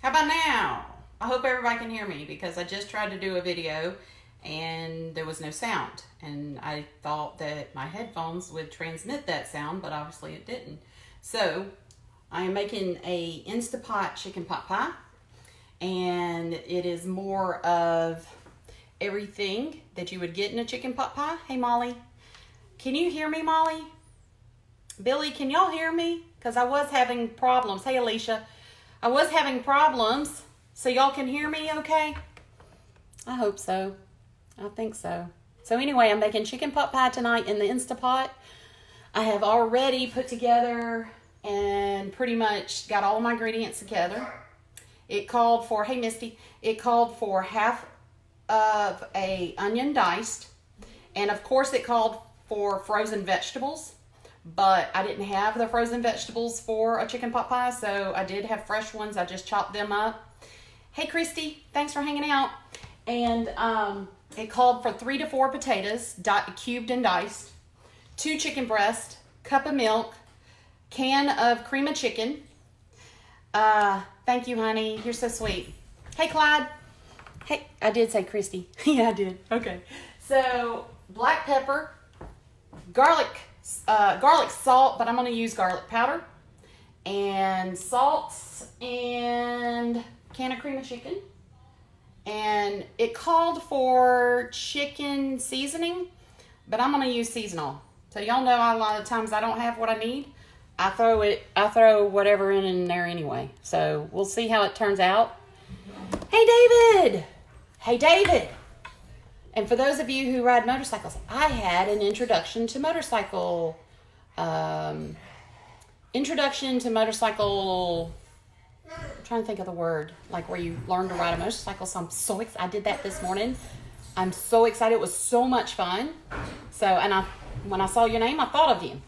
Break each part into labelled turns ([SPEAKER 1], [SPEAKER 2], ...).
[SPEAKER 1] How about now? I hope everybody can hear me because I just tried to do a video and there was no sound. And I thought that my headphones would transmit that sound, but obviously it didn't. So I am making a InstaPot chicken pot pie. And it is more of everything that you would get in a chicken pot pie. Hey, Molly. Can you hear me, Molly? Billy, can y'all hear me? Because I was having problems. Hey, Alicia. I was having problems. So y'all can hear me okay? I hope so. I think so. So anyway, I'm making chicken pot pie tonight in the InstaPot. I have already put together and pretty much got all my ingredients together. It called for, hey Misty, it called for half of a onion diced. And of course it called for frozen vegetables. But I didn't have the frozen vegetables for a chicken pot pie, so I did have fresh ones. I just chopped them up. Hey Christy, thanks for hanging out. And it called for 3 to 4 potatoes, cubed and diced, 2 chicken breasts, cup of milk, can of cream of chicken. Thank you, honey. You're so sweet. Hey, Clyde. Hey, I did say Christy. Yeah, I did. Okay. So, black pepper, garlic salt, but I'm going to use garlic powder, and salt, and can of cream of chicken. And it called for chicken seasoning, but I'm going to use seasonal. So y'all know a lot of times I don't have what I need. I throw whatever in there anyway. So we'll see how it turns out. Hey, David. Hey, David. And for those of you who ride motorcycles, I had an introduction to motorcycle, I'm trying to think of the word, like where you learn to ride a motorcycle. So I'm so excited. I did that this morning. I'm so excited. It was so much fun. So, and when I saw your name, I thought of you.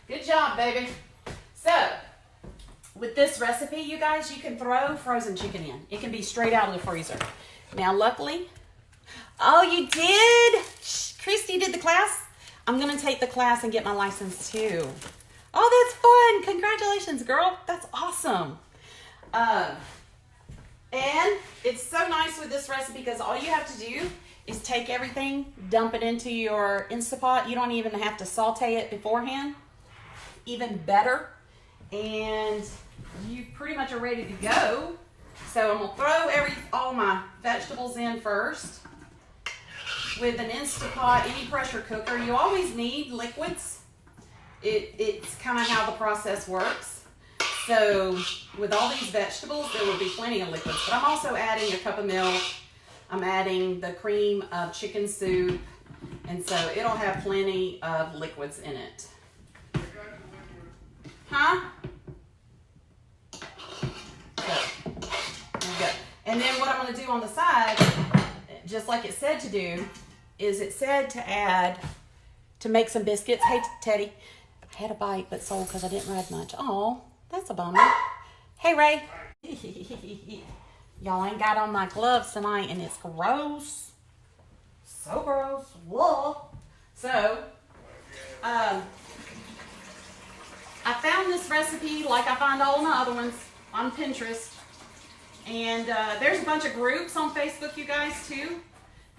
[SPEAKER 1] Good job, baby. So, with this recipe, you guys, you can throw frozen chicken in. It can be straight out of the freezer. Now, luckily, oh, you did? Christy did the class? I'm going to take the class and get my license too. Oh, that's fun. Congratulations, girl. That's awesome. And it's so nice with this recipe because all you have to do is take everything, dump it into your InstaPot. You don't even have to saute it beforehand. Even better. And you pretty much are ready to go. So I'm going to throw all my vegetables in first. With an InstaPot, any pressure cooker, you always need liquids. It's kind of how the process works. So with all these vegetables, there will be plenty of liquids. But I'm also adding a cup of milk. I'm adding the cream of chicken soup. And so it'll have plenty of liquids in it. Huh? There we go. And then what I'm going to do on the side, just like it said to do, is it said to make some biscuits. Hey, Teddy. I had a bite, but sold because I didn't ride much. Oh, that's a bummer. Hey, Ray. Y'all ain't got on my gloves tonight, and it's gross. So gross. Whoa. So, I found this recipe, like I find all my other ones, on Pinterest. And there's a bunch of groups on Facebook, you guys, too,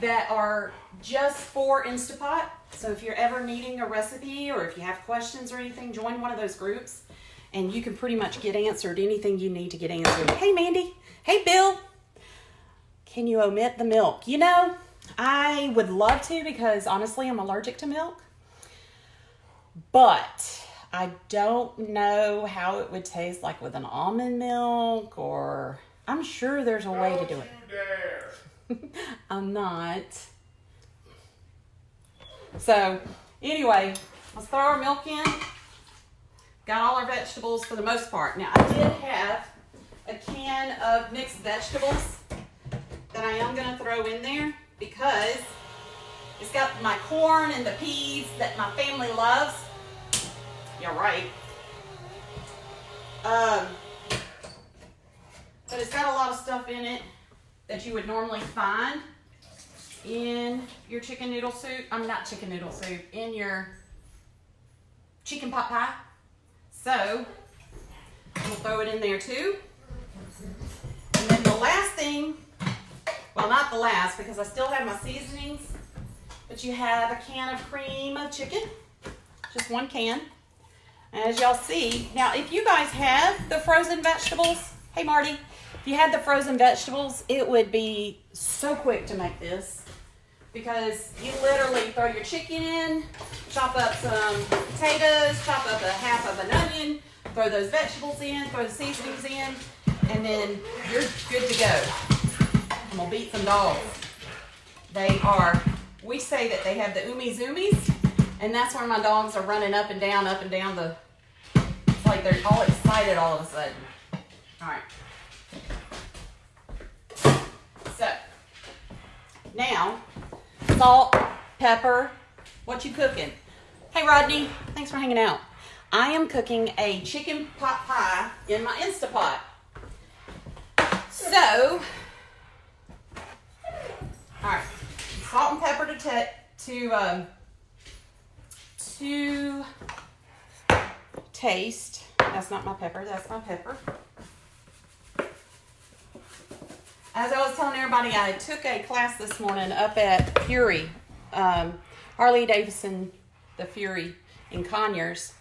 [SPEAKER 1] that are just for InstaPot. So if you're ever needing a recipe or if you have questions or anything, join one of those groups and you can pretty much get answered anything you need to get answered. Hey, Mandy. Hey, Bill. Can you omit the milk? You know, I would love to because honestly, I'm allergic to milk. But I don't know how it would taste like with an almond milk, or I'm sure there's a way to do it. I'm not. So anyway, let's throw our milk in. Got all our vegetables for the most part. Now I did have a can of mixed vegetables that I am going to throw in there because it's got my corn and the peas that my family loves. You're right. But it's got a lot of stuff in it that you would normally find in your chicken noodle soup. Not chicken noodle soup, in your chicken pot pie. So we'll throw it in there too. And then the last thing, well, not the last because I still have my seasonings, but you have a can of cream of chicken, just one can. As y'all see, now if you guys have the frozen vegetables, hey Marty, if you had the frozen vegetables, it would be so quick to make this because you literally throw your chicken in, chop up some potatoes, chop up a half of an onion, throw those vegetables in, throw the seasonings in, and then you're good to go. I'm gonna beat some dogs. We say that they have the zoomies, and that's where my dogs are running up and down it's like they're all excited all of a sudden. All right. So, now, salt, pepper, what you cooking? Hey Rodney, thanks for hanging out. I am cooking a chicken pot pie in my InstaPot. So, all right, salt and pepper to taste. That's not my pepper, that's my pepper. As I was telling everybody, I took a class this morning up at Fury, Harley Davidson, the Fury in Conyers,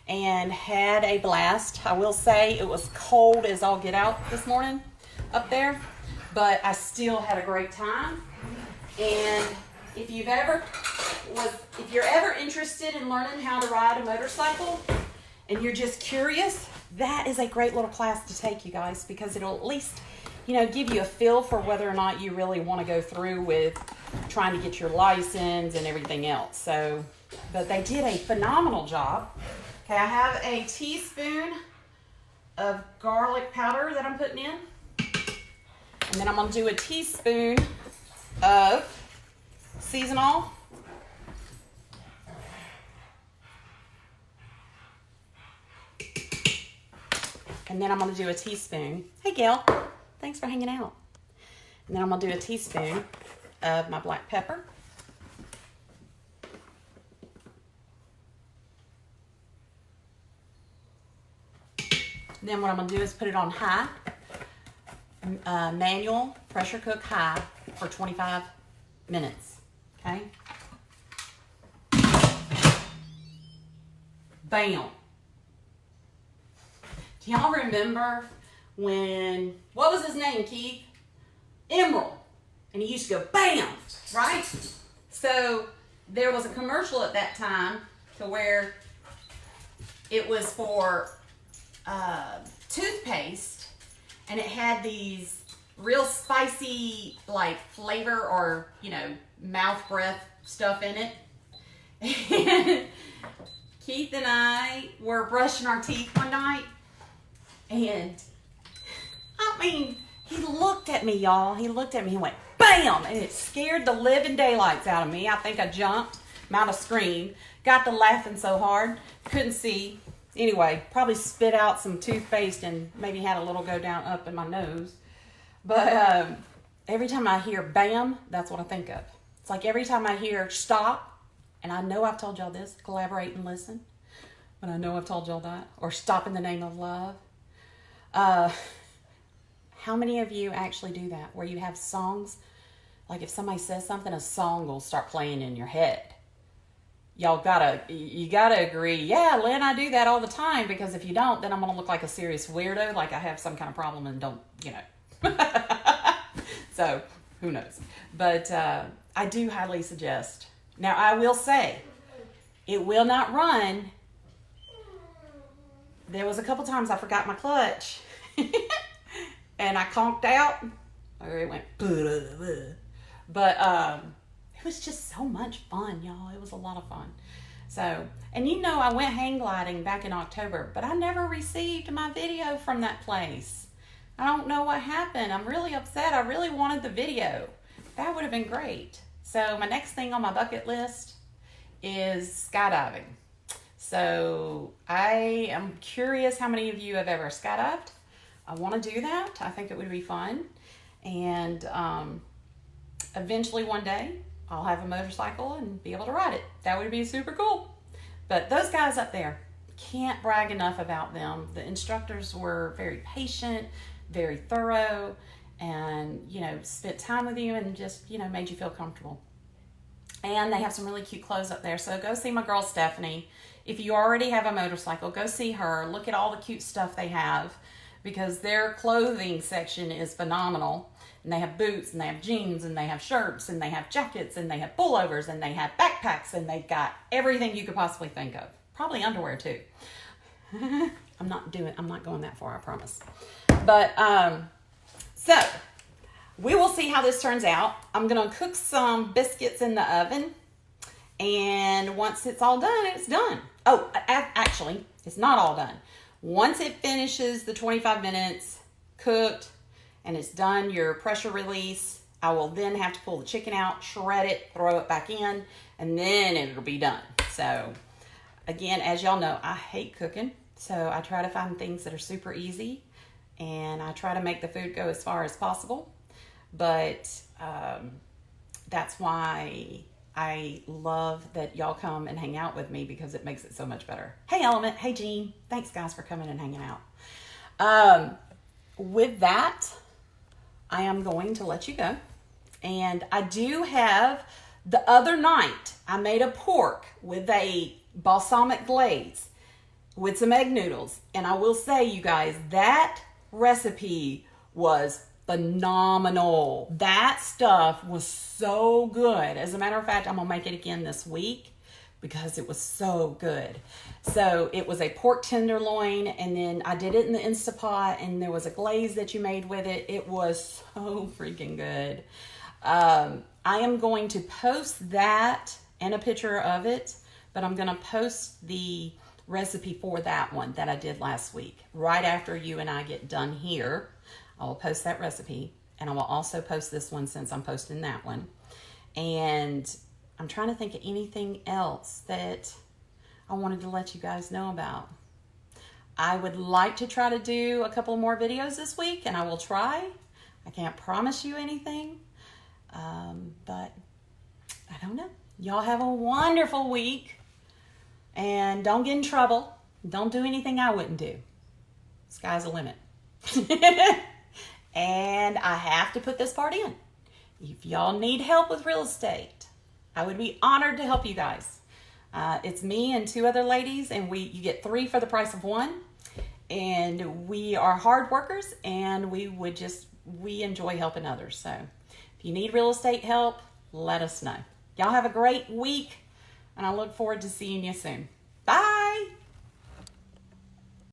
[SPEAKER 1] and had a blast. I will say it was cold as all get out this morning up there, but I still had a great time. And if you're ever interested in learning how to ride a motorcycle and you're just curious, that is a great little class to take, you guys, because it'll at least, give you a feel for whether or not you really want to go through with trying to get your license and everything else. So, but they did a phenomenal job. Okay, I have a teaspoon of garlic powder that I'm putting in. And then I'm going to do a teaspoon of seasonal. And then I'm going to do a teaspoon. Hey, Gail. Thanks for hanging out. And then I'm going to do a teaspoon of my black pepper. Then what I'm going to do is put it on high, manual, pressure cook high for 25 minutes. Okay? Bam. Do y'all remember what was his name, Keith? Emerald. And he used to go bam, right? So there was a commercial at that time to where it was for toothpaste, and it had these real spicy flavor or mouth breath stuff in it. And Keith and I were brushing our teeth one night, and he looked at me, y'all. He looked at me and went bam, and it scared the living daylights out of me. I think I jumped, out of scream, got to laughing so hard, couldn't see. Anyway, probably spit out some toothpaste and maybe had a little go down up in my nose. But every time I hear bam, that's what I think of. It's like every time I hear stop, and I know I've told y'all this, collaborate and listen, but I know I've told y'all that, or stop in the name of love. How many of you actually do that, where you have songs, like if somebody says something, a song will start playing in your head? You gotta agree, yeah, Lynn, I do that all the time, because if you don't, then I'm gonna look like a serious weirdo, like I have some kind of problem and don't, So, who knows? But I do highly suggest. Now, I will say, it will not run. There was a couple times I forgot my clutch, and I conked out, or it went, but it was just so much fun, y'all. It was a lot of fun. So, and I went hang gliding back in October, but I never received my video from that place. I don't know what happened. I'm really upset. I really wanted the video. That would have been great. So my next thing on my bucket list is skydiving. So I am curious how many of you have ever skydived. I want to do that. I think it would be fun. And eventually one day I'll have a motorcycle and be able to ride it. That would be super cool. But those guys up there, can't brag enough about them. The instructors were very patient, very thorough, and, you know, spent time with you and just, you know, made you feel comfortable. And they have some really cute clothes up there. So go see my girl Stephanie. If you already have a motorcycle, go see her. Look at all the cute stuff they have, because their clothing section is phenomenal. And they have boots, and they have jeans, and they have shirts, and they have jackets, and they have pullovers, and they have backpacks, and they've got everything you could possibly think of. Probably underwear too. I'm not going that far, I promise. But so we will see how this turns out. I'm gonna cook some biscuits in the oven, and once it's all done, it's done. Oh, actually, it's not all done. Once it finishes the 25 minutes cooked and it's done your pressure release, I will then have to pull the chicken out, shred it, throw it back in, and then it'll be done. So again, as y'all know, I hate cooking, so I try to find things that are super easy, and I try to make the food go as far as possible. But that's why I love that y'all come and hang out with me, because it makes it so much better. Hey Element, hey Jean, thanks guys for coming and hanging out. With that, I am going to let you go. And I do have, the other night, I made a pork with a balsamic glaze with some egg noodles. And I will say, you guys, that recipe was phenomenal. That stuff was so good. As a matter of fact, I'm gonna make it again this week because it was so good. So it was a pork tenderloin, and then I did it in the InstaPot, and there was a glaze that you made with it. It was so freaking good. I am going to post that and a picture of it, but I'm gonna post the recipe for that one that I did last week. Right after you and I get done here, I will post that recipe, and I will also post this one since I'm posting that one. And I'm trying to think of anything else that I wanted to let you guys know about. I would like to try to do a couple more videos this week, and I will try. I can't promise you anything, but I don't know. Y'all have a wonderful week, and don't get in trouble. Don't do anything I wouldn't do. Sky's the limit. And I have to put this part in. If y'all need help with real estate, I would be honored to help you guys. It's me and two other ladies, and you get 3 for the price of 1. And we are hard workers, and we enjoy helping others. So if you need real estate help, let us know. Y'all have a great week, and I look forward to seeing you soon.